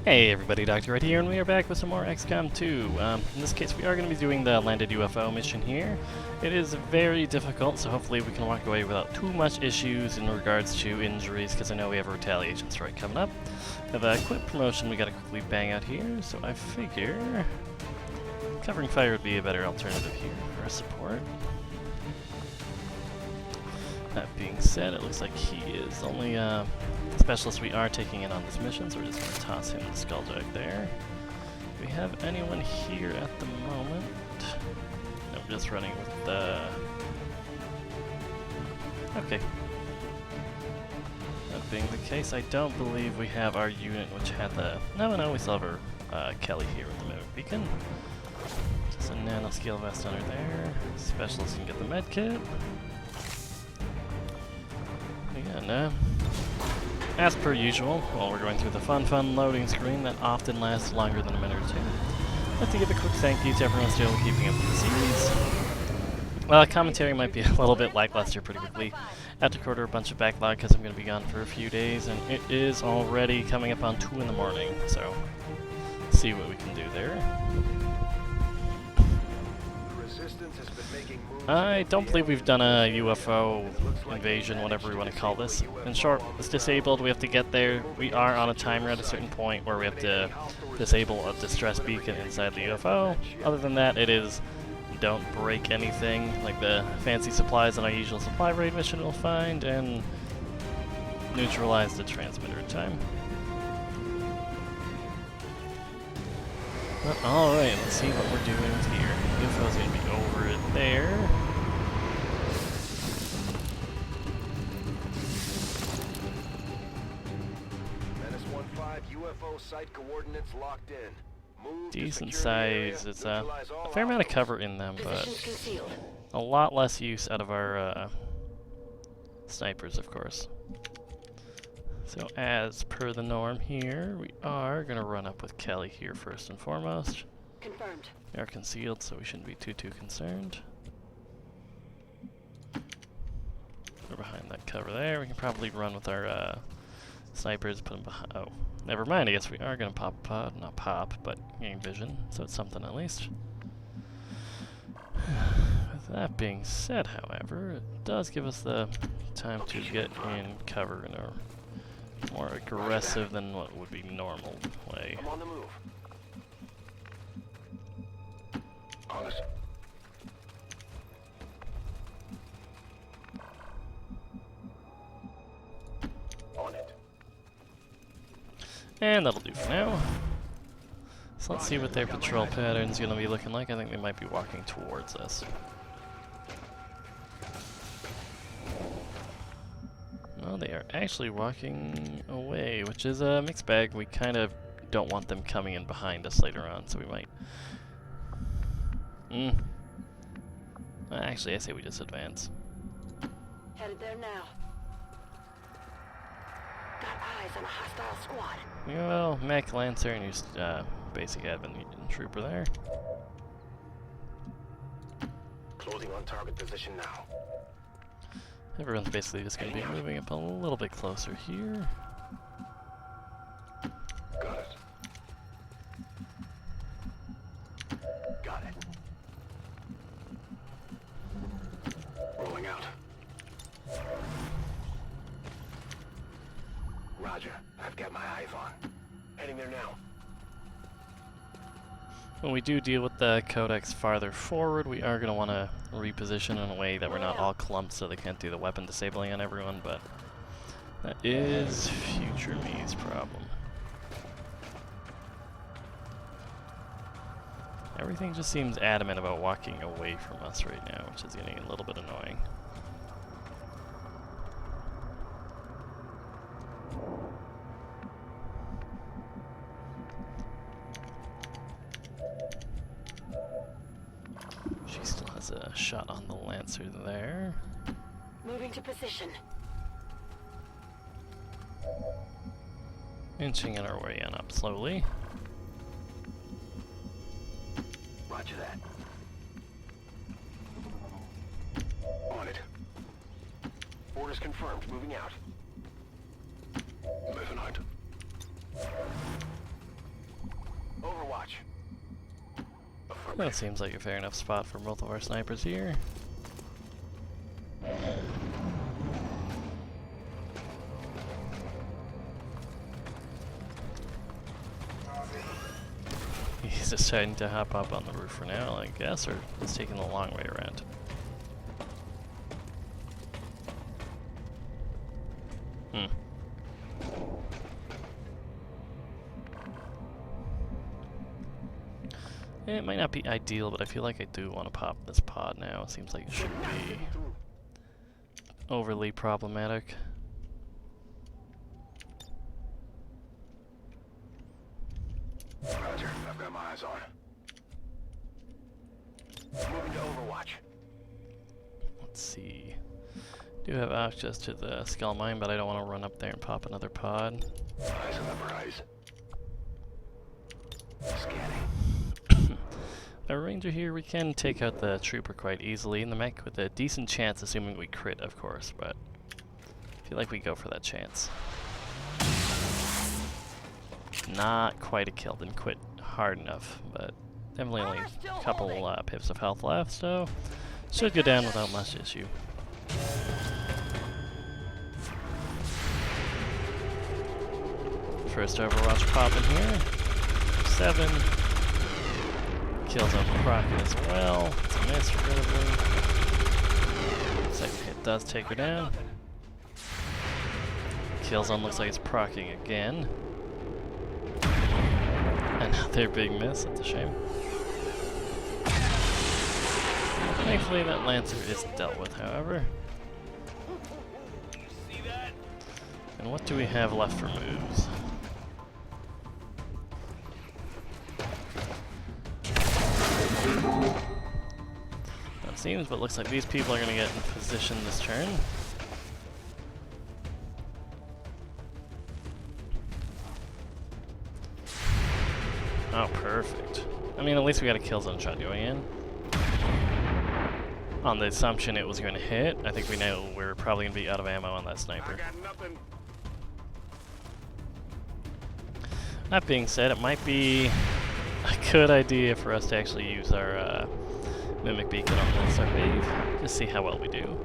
Hey everybody, Dr. Ette here, and we are back with some more XCOM 2. In this case, we are going to be doing the landed UFO mission here. It is very difficult, so hopefully we can walk away without too much issues in regards to injuries, because I know we have a retaliation strike coming up. We have a quick promotion we got to quickly bang out here, so I figure covering fire would be a better alternative here for support. That being said, it looks like he is the only specialist we are taking in on this mission, so we're just going to toss him the Skulljack there. Do we have anyone here at the moment? No, we're just running with the... Okay. That being the case, I don't believe we have our unit which had the... No, we still have our Kelly here with the Mimic Beacon. Just a nanoscale vest under there. Specialist can get the med kit. And as per usual, while we're going through the fun loading screen that often lasts longer than a minute or two, I'd like to give a quick thank you to everyone still keeping up with the series. Commentary might be a little bit lackluster pretty quickly. I have to order a bunch of backlog because I'm going to be gone for a few days, and it is already coming up on 2 in the morning, so see what we can do there. I don't believe we've done a UFO invasion, whatever we want to call this. In short, it's disabled, we have to get there. We are on a timer at a certain point where we have to disable a distress beacon inside the UFO. Other than that, it is don't break anything, like the fancy supplies on our usual supply raid mission will find, and neutralize the transmitter in time. Alright, let's see what we're doing here. The UFO's gonna be over it there. UFO site coordinates locked in. Decent size. It's a fair amount of cover in them, but a lot less use out of our snipers, of course. So as per the norm here, we are going to run up with Kelly here first and foremost. Confirmed. We are concealed, so we shouldn't be too concerned. We're behind that cover there. We can probably run with our snipers, put them behind... Oh, never mind. I guess we are going to pop pod. Not pop, but gain vision, so it's something at least. With that being said, however, it does give us the time to get in cover in a more aggressive than what would be normal way. I'm on the move. On it. On it. And that'll do for now. So let's see what their patrol pattern's gonna be looking like. I think they might be walking towards us. Well, they are actually walking away, which is a mixed bag. We kind of don't want them coming in behind us later on, so we might... Actually, I say we just advance. Headed there now. Got eyes on a hostile squad. Well, Mech Lancer and your basic admin trooper there. Closing on target position now. Everyone's basically just going to be moving up a little bit closer here. Got it. Got it. Rolling out. Roger. I've got my eyes on. Heading there now. When we do deal with the codex farther forward, we are going to want to reposition in a way that we're not all clumped so they can't do the weapon disabling on everyone, but that is future me's problem. Everything just seems adamant about walking away from us right now, which is getting a little bit annoying. A shot on the Lancer there. Moving to position. Inching in our way on up slowly. Roger that. On it. Orders confirmed. Moving out. Moving out. coming. That seems like a fair enough spot for both of our snipers here. He's deciding to hop up on the roof for now, I guess, or it's taking the long way around. It might not be ideal, but I feel like I do want to pop this pod now. It seems like it shouldn't be overly problematic. Roger, I've got my eyes on. Moving to Overwatch. Let's see. Do have access to the skull mine, but I don't want to run up there and pop another pod. Eyes on the prize. Scanning. Our ranger here, we can take out the trooper quite easily in the mech with a decent chance, assuming we crit, of course, but I feel like we go for that chance. Not quite a kill, didn't quit hard enough, but definitely only a couple pips of health left, so should go down without much issue. First Overwatch pop in here. 7. Kills on Crockett as well. It's a miss, relatively. Second hit does take her down. Killzone looks like it's proccing again. Another big miss, that's a shame. Thankfully that Lancer is dealt with, however. And what do we have left for moves? That seems, but looks like these people are going to get in position this turn. Oh, perfect. I mean, at least we got a Killzone shot going in. On the assumption it was going to hit, I think we know we're probably going to be out of ammo on that sniper. I got nothing. That being said, it might be a good idea for us to actually use our Mimic Beacon on this, our wave. Just see how well we do.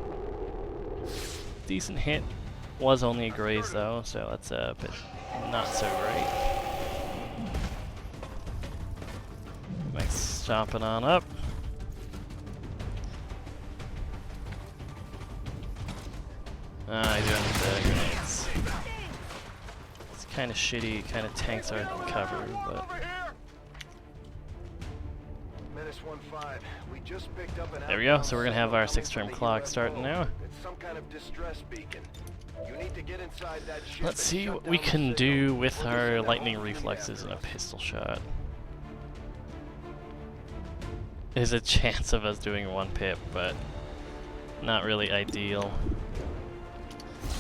Decent hit. Was only a graze though, so that's a bit not so great. Mike's stomping on up. He's doing the grenades. It's kind of shitty, kind of tanks our cover, but... We just picked up an there we go, so we're going to have our 6-turn clock starting now. It's some kind of distress beacon. You need to get inside that ship. Let's see what we can do with our lightning reflexes and a pistol shot. There's a chance of us doing 1 pip, but not really ideal.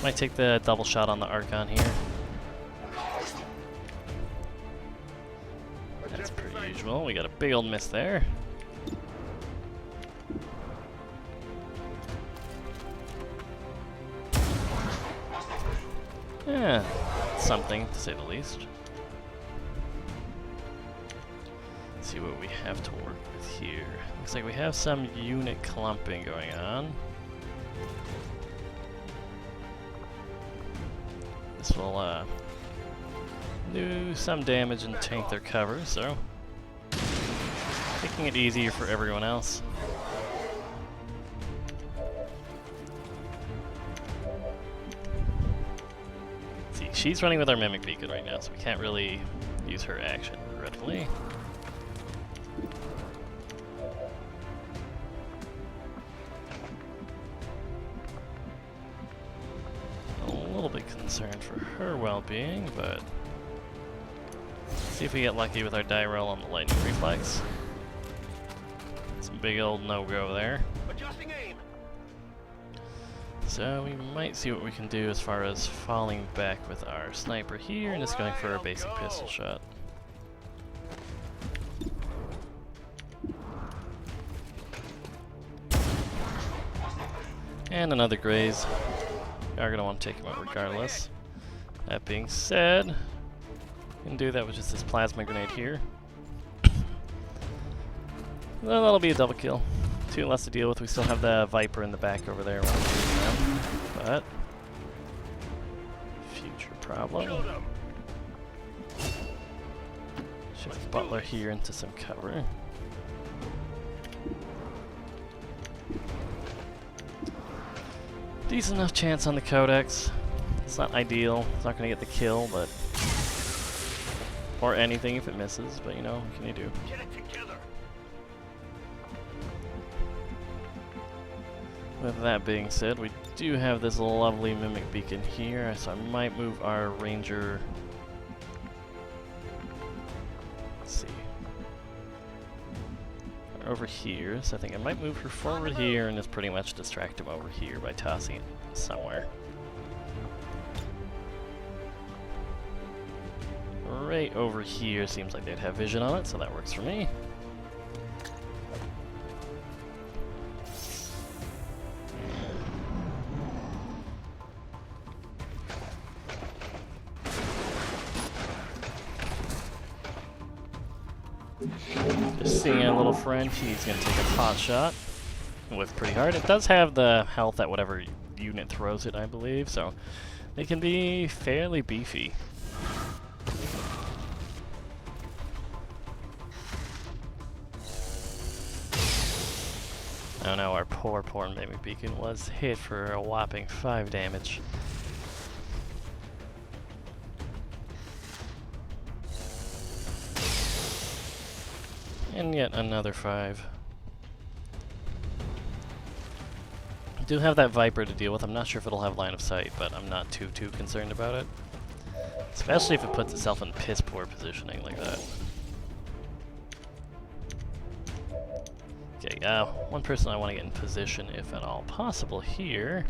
Might take the double shot on the Archon here. That's per usual. We got a big old miss there. Yeah, something to say the least. Let's see what we have to work with here. Looks like we have some unit clumping going on. This will do some damage and tank their cover, so making it easier for everyone else. See, she's running with our Mimic Beacon right now, so we can't really use her action, regretfully. A little bit concerned for her well-being, but see if we get lucky with our die roll on the lightning reflex. Some big old no-go there. Adjusting aim. So we might see what we can do as far as falling back with our sniper here and just going for a basic pistol shot. And another graze. We are going to want to take him out regardless. That being said, we can do that with just this plasma grenade here. Well, that'll be a double kill. 2 less to deal with. We still have the Viper in the back over there. But future problem. Shift Butler here into some cover. Decent enough chance on the Codex. It's not ideal. It's not going to get the kill, but or anything if it misses. But you know, what can you do? Get it together. With that being said, we do have this lovely Mimic Beacon here, so I might move our Ranger. Let's see. Over here, so I think I might move her forward here and just pretty much distract him over here by tossing it somewhere. Right over here seems like they'd have vision on it, so that works for me. Just seeing our little friend, he's going to take a pot shot. With pretty hard. It does have the health at whatever unit throws it, I believe, so they can be fairly beefy. Oh no, our poor Mimic Beacon was hit for a whopping 5 damage. And yet another 5. I do have that Viper to deal with. I'm not sure if it'll have line of sight, but I'm not too concerned about it. Especially if it puts itself in piss poor positioning like that. Okay, one person I want to get in position, if at all possible, here.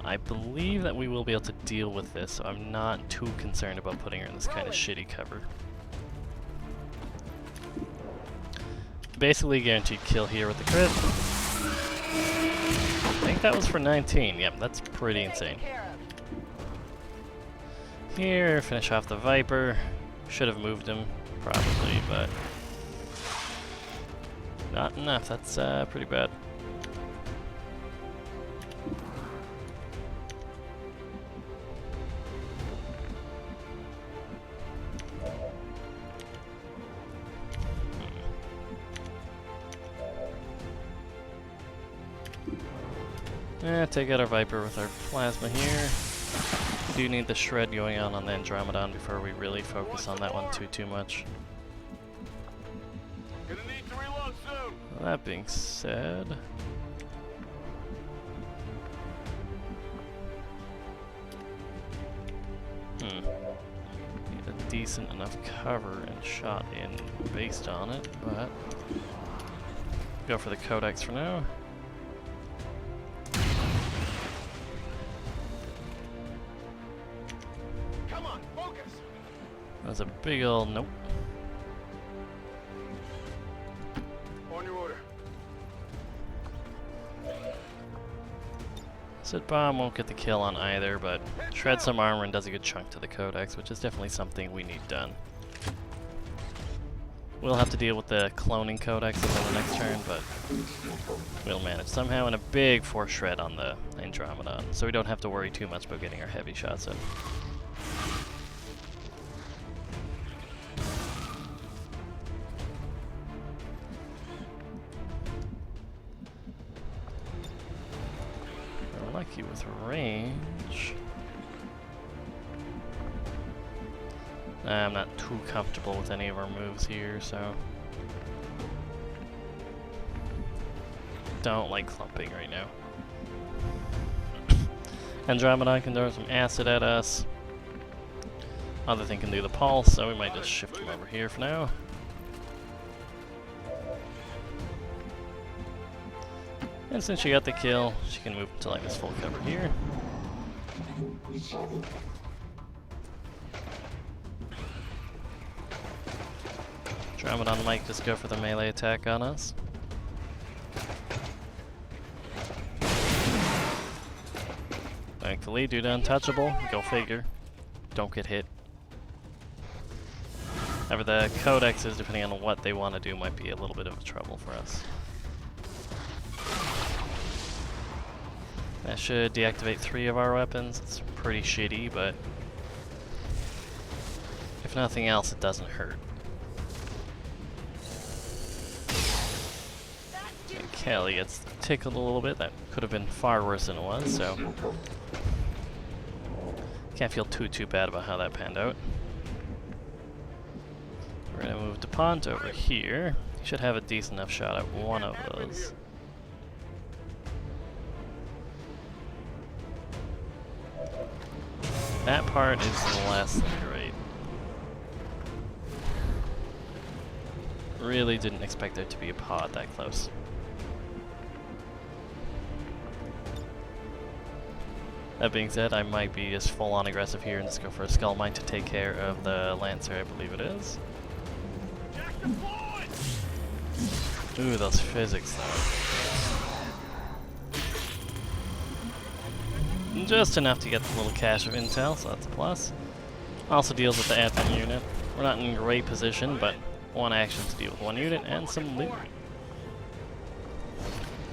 I believe that we will be able to deal with this, so I'm not too concerned about putting her in this kind of shitty cover. Basically guaranteed kill here with the crit. I think that was for 19. Yep, that's pretty insane. Here, finish off the Viper. Should have moved him, probably, but not enough. That's pretty bad. Take out our Viper with our plasma here. We do need the shred going on the Andromedon before we really focus on that one too much. Gonna need to reload soon. Well, that being said, need a decent enough cover and shot in based on it, but go for the Codex for now. That's a big ol' nope. On your order. Sit bomb won't get the kill on either, but shreds some armor and does a good chunk to the Codex, which is definitely something we need done. We'll have to deal with the cloning Codex until the next turn, but we'll manage somehow, and a big force shred on the Andromedon, so we don't have to worry too much about getting our heavy shots in. Lucky with range. I'm not too comfortable with any of our moves here, so don't like clumping right now. Andromedon can throw some acid at us. Other thing can do the pulse, so we might just shift him over here for now. And since she got the kill, she can move to like this full cover here. Andromedon might just go for the melee attack on us. Thankfully, due to untouchable, go figure. Don't get hit. However, the codexes, depending on what they want to do, might be a little bit of trouble for us. That should deactivate 3 of our weapons. It's pretty shitty, but if nothing else, it doesn't hurt. And Kelly gets tickled a little bit. That could have been far worse than it was, so can't feel too bad about how that panned out. We're gonna move DuPont over here. He should have a decent enough shot at one of those. That part is less than great. Really didn't expect there to be a pod that close. That being said, I might be just full on aggressive here and just go for a skull mine to take care of the Lancer, I believe it is. Ooh, those physics though. Just enough to get the little cache of intel, so that's a plus. Also deals with the Ette unit. We're not in great position, but one action to deal with one unit and some loot.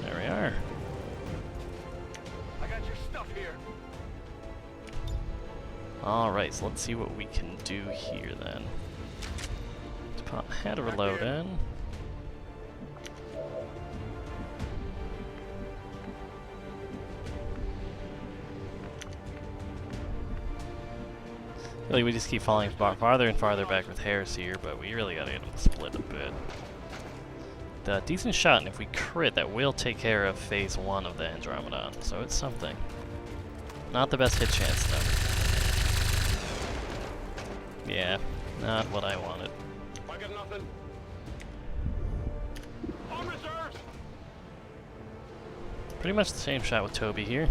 There we are. I got your stuff here. Alright, so let's see what we can do here then. Had a reload in. Really, we just keep falling farther and farther back with Harris here, but we really gotta get him split a bit. The decent shot, and if we crit, that will take care of phase 1 of the Andromedon, so it's something. Not the best hit chance though. Yeah, not what I wanted. I got nothing. On reserves. Pretty much the same shot with Toby here.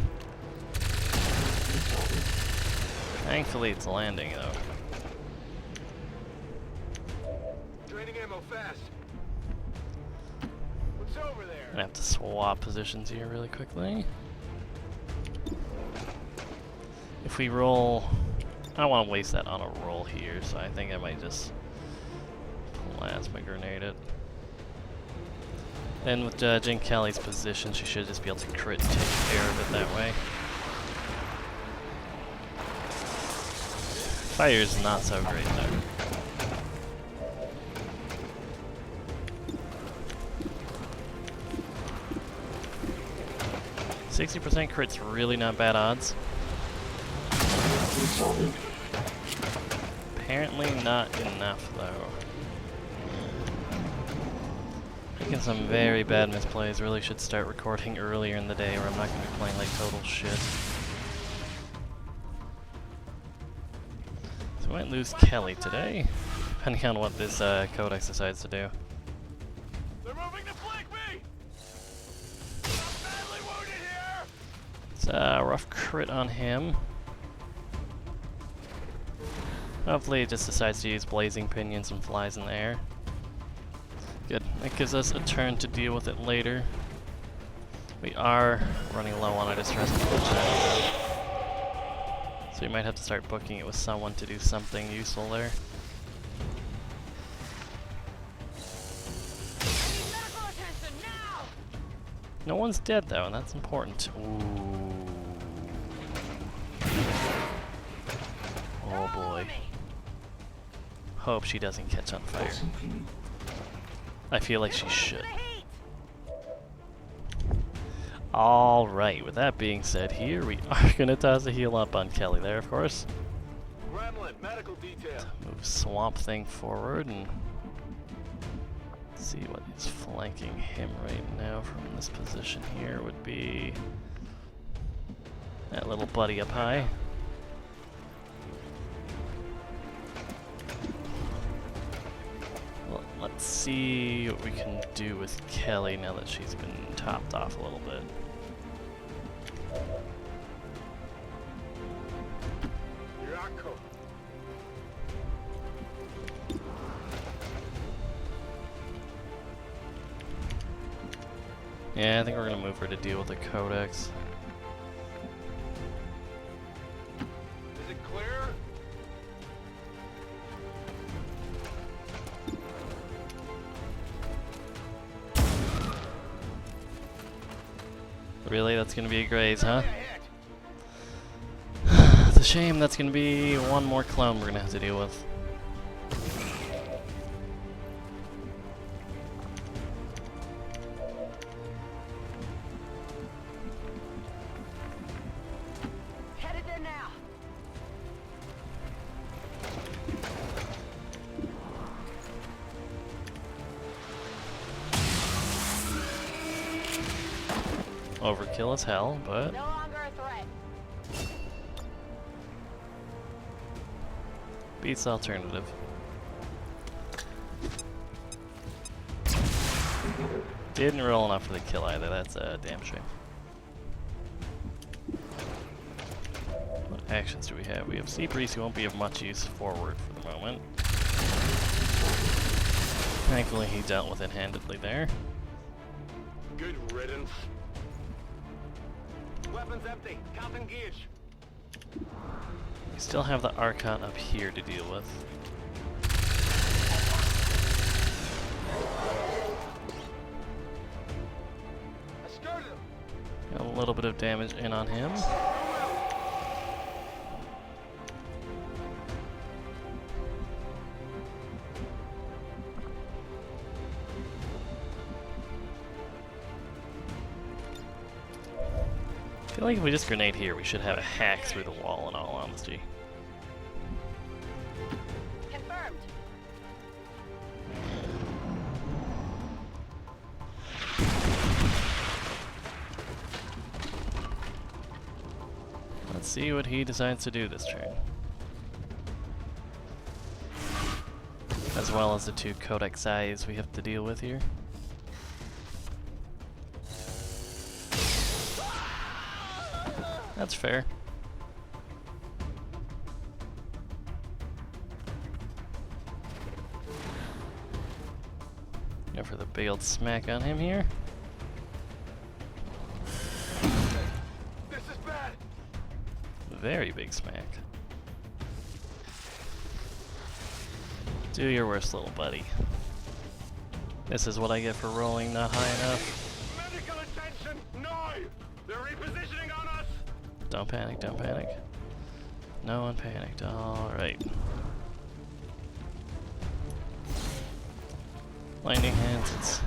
Thankfully it's landing though. Draining ammo fast. What's over there? Gonna have to swap positions here really quickly. If we roll, I don't want to waste that on a roll here, so I think I might just plasma grenade it. Then with Jen Kelly's position, she should just be able to crit and take care of it that way. Fire's not so great though. %60 crit's really not bad odds. Apparently not enough though. Making some very bad misplays. Really should start recording earlier in the day, or I'm not going to be playing like total shit. So we might lose Kelly today, depending on what this codex decides to do. They're moving to flank me. I'm badly wounded here. It's a rough crit on him. Hopefully it just decides to use blazing pinions and flies in the air. Good. That gives us a turn to deal with it later. We are running low on our distress now, so we might have to start booking it with someone to do something useful there. No one's dead though, and that's important. Ooh. Oh boy. Hope she doesn't catch on fire. I feel like she should. Alright, with that being said, here we are gonna toss a heal up on Kelly there, of course. Gremlin, medical detail. Move Swamp Thing forward and see what is flanking him right now from this position here would be that little buddy up high. Well, let's see what we can do with Kelly now that she's been topped off a little bit. Yako. Yeah, I think we're gonna move her to deal with the codex. Is it clear? Really? That's gonna be a graze, huh? Ahead. It's a shame that's gonna be one more clone we're gonna have to deal with. Headed there now. Overkill as hell, but No longer a threat. beats the alternative. Didn't roll enough for the kill either, that's a damn shame. What actions do we have? We have Sea Priest, who won't be of much use forward for the moment. Thankfully he dealt with it handedly there. Good riddance. Weapons empty. Count engage. We still have the Archon up here to deal with. I skirted him. Got a little bit of damage in on him. I feel like if we just grenade here, we should have a hack through the wall in all honesty. Confirmed. Let's see what he decides to do this turn. As well as the two Codex eyes we have to deal with here. That's fair. Go for the big old smack on him here. This is bad. Very big smack. Do your worst, little buddy. This is what I get for rolling not high enough. Medical attention. No. They're repositioning on us. Don't panic, don't panic. No one panicked. Alright. Lightning hands, it's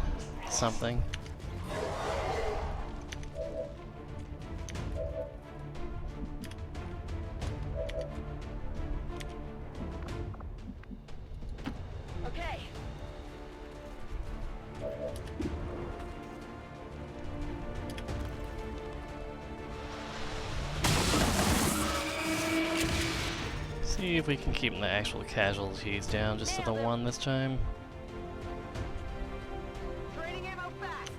something. Okay. See if we can keep the actual casualties down just to the one this time. Draining ammo fast.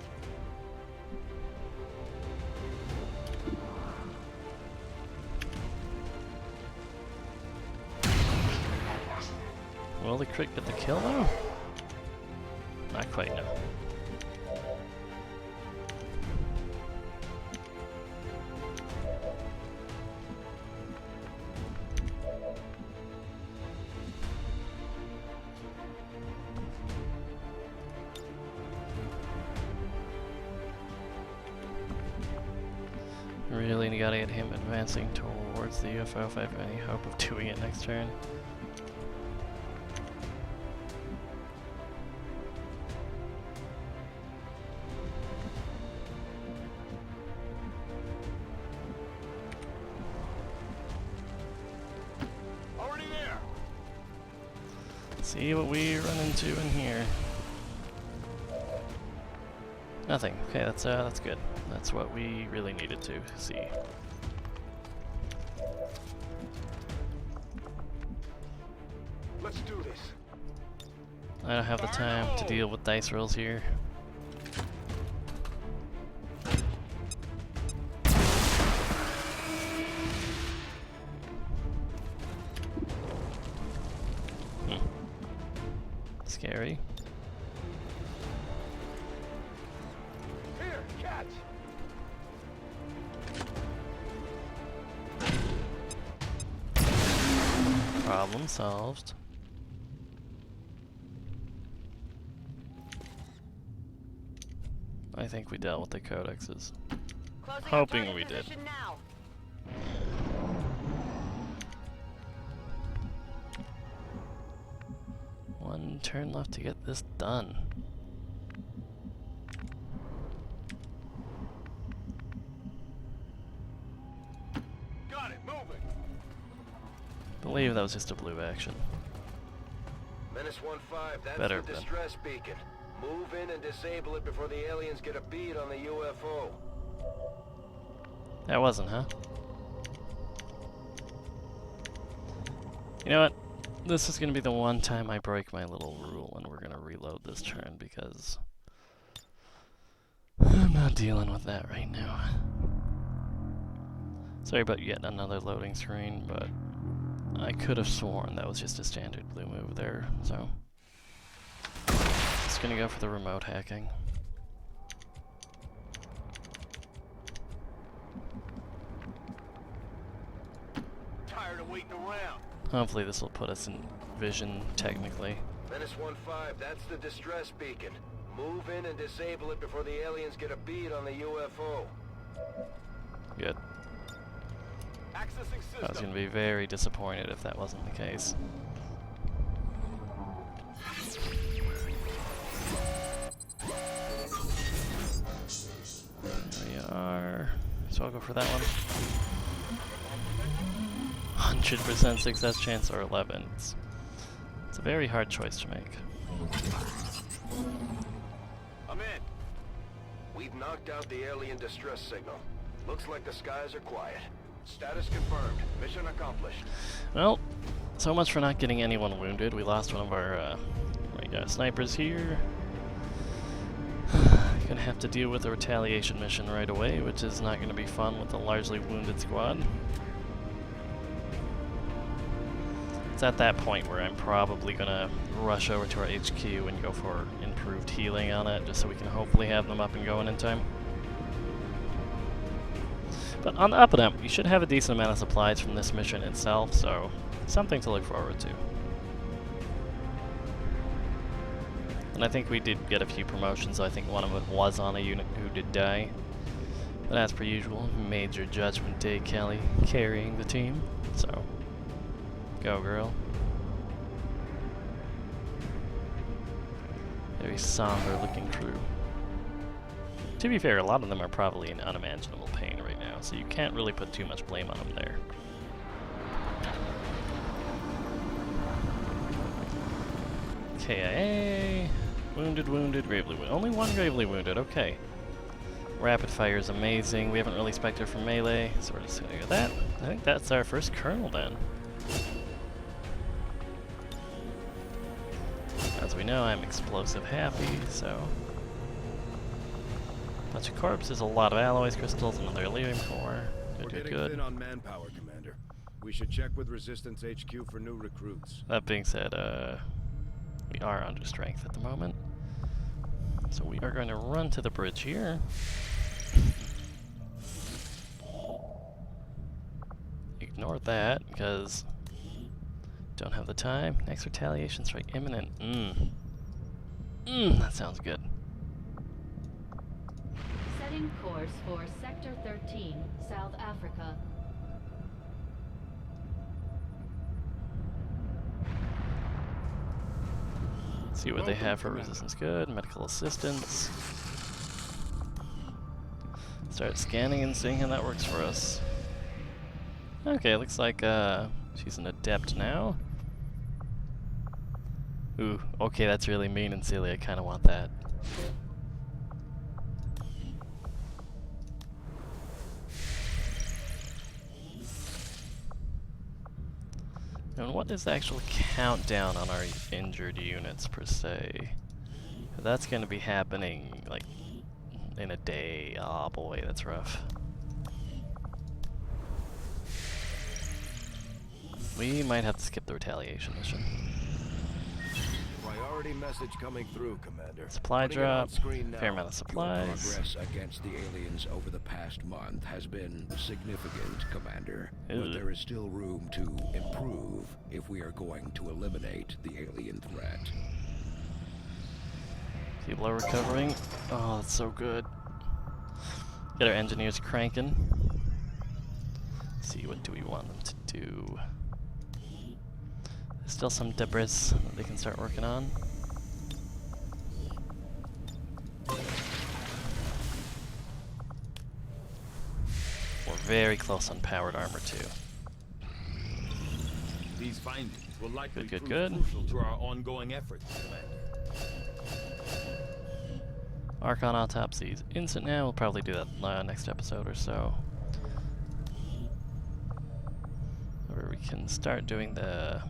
Will the crit get the kill though? Not quite, no. Really gotta get him advancing towards the UFO if I have any hope of doing it next turn. Already there. See what we run into in here. Nothing. Okay, that's good. That's what we really needed to see. Let's do this. I don't have the time to deal with dice rolls here. Scary. Here, catch. Problem solved. I think we dealt with the codexes. Closing on Hoping target we did. position now. One turn left to get this done. Got it, moving. Believe that was just a blue action. Menace 1-5, that's Better the been. distress beacon. Move in and disable it before the aliens get a bead on the UFO. That wasn't, huh? You know what? This is gonna be the one time I break my little rule, and we're gonna reload this turn because I'm not dealing with that right now. Sorry about yet another loading screen, but I could have sworn that was just a standard blue move there, so just gonna go for the remote hacking. Tired of waiting around. Hopefully this will put us in vision, technically. Menace 1-5, that's the distress beacon. Move in and disable it before the aliens get a bead on the UFO. Good. Accessing I was system. going to be very disappointed if that wasn't the case. There we are. So I'll go for that one. 100% success chance or 11. It's a very hard choice to make. I'm in. We've knocked out the alien distress signal. Looks like the skies are quiet. Status confirmed. Mission accomplished. Well, so much for not getting anyone wounded. We lost one of our snipers here. Gonna have to deal with a retaliation mission right away, which is not gonna be fun with a largely wounded squad. It's at that point where I'm probably gonna rush over to our HQ and go for improved healing on it, just so we can hopefully have them up and going in time. But on the up and up, you should have a decent amount of supplies from this mission itself, so something to look forward to. And I think we did get a few promotions, so I think one of it was on a unit who did die. But as per usual, Major Judgment Day Kelly carrying the team, so go girl. Very somber looking crew. To be fair, a lot of them are probably in unimaginable pain right now, so you can't really put too much blame on them there. KIA. Wounded, wounded, gravely wounded. Only one gravely wounded, okay. Rapid fire is amazing. We haven't really spec'd her from melee, so we're just gonna go that. I think that's our first colonel then. As we know, I'm explosive happy, so. Bunch of corpses, a lot of alloys crystals, another Elerium core. We're Good, getting good. thin on manpower, Commander. We should check with Resistance HQ for new recruits. That being said, we are under strength at the moment. So we are going to run to the bridge here. Ignore that, because don't have the time. Next retaliation strike imminent. That sounds good. Setting course for Sector 13, South Africa. See what they have for resistance. Good. Medical assistance. Start scanning and seeing how that works for us. Okay, looks like she's an adept now. Ooh, okay, that's really mean and silly. I kind of want that. And what is the actual countdown on our injured units per se? That's going to be happening like in a day. Oh boy, that's rough. We might have to skip the retaliation mission. Priority message coming through, Commander. Supply Putting it on drop, screen now. fair amount of supplies. Your progress against the aliens over the past month has been significant, Commander. Ew. But there is still room to improve if we are going to eliminate the alien threat. People are recovering. Oh, that's so good. Get our engineers cranking. See, what do we want them to do? There's still some debris that they can start working on. We're very close on powered armor too. These findings will likely Good, prove good. crucial to our ongoing efforts, Commander. Archon autopsies instant now. We'll probably do that next episode or so. Where we can start doing the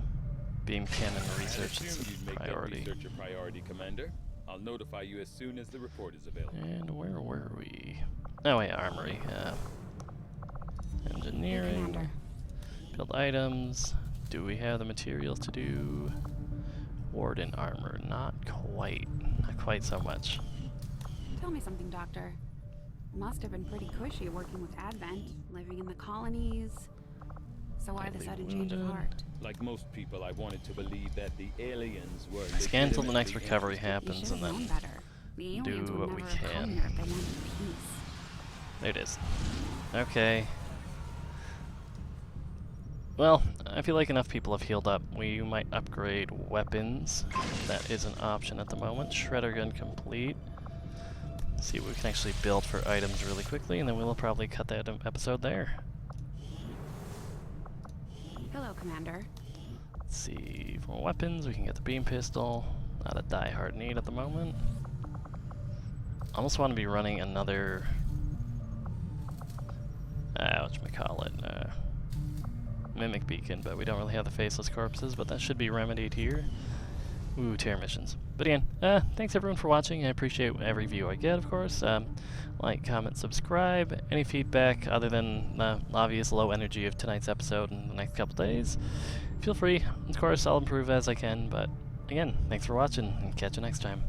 beam cannon research as Assume you'd a make that priority. research a priority, Commander. I'll notify you as soon as the report is available. And where were we? Oh wait, armory. Engineering. Commander. Build items. Do we have the materials to do warden armor? Not quite. Not quite so much. Tell me something, Doctor. Must have been pretty cushy working with Advent, living in the colonies. So why the Badly sudden change of wounded. heart? Like most people, I wanted to believe that the aliens were Scan until the next legitimately recovery interested. You happens should and have known then better. The do aliens would what we never have come can. here if they wanted peace. there it is. Okay. Well, I feel like enough people have healed up. We might upgrade weapons. That is an option at the moment. Shredder gun complete. See what we can actually build for items really quickly, and then we'll probably cut that episode there. Hello, Commander. Let's see, for weapons, we can get the beam pistol. Not a die-hard need at the moment. Almost want to be running another... whatchamacallit, Mimic Beacon, but we don't really have the faceless corpses, but that should be remedied here. Ooh, terror missions. But again, thanks everyone for watching. I appreciate every view I get, of course. Like, comment, subscribe. Any feedback other than the obvious low energy of tonight's episode in the next couple days, feel free. Of course, I'll improve as I can, but again, thanks for watching, and catch you next time.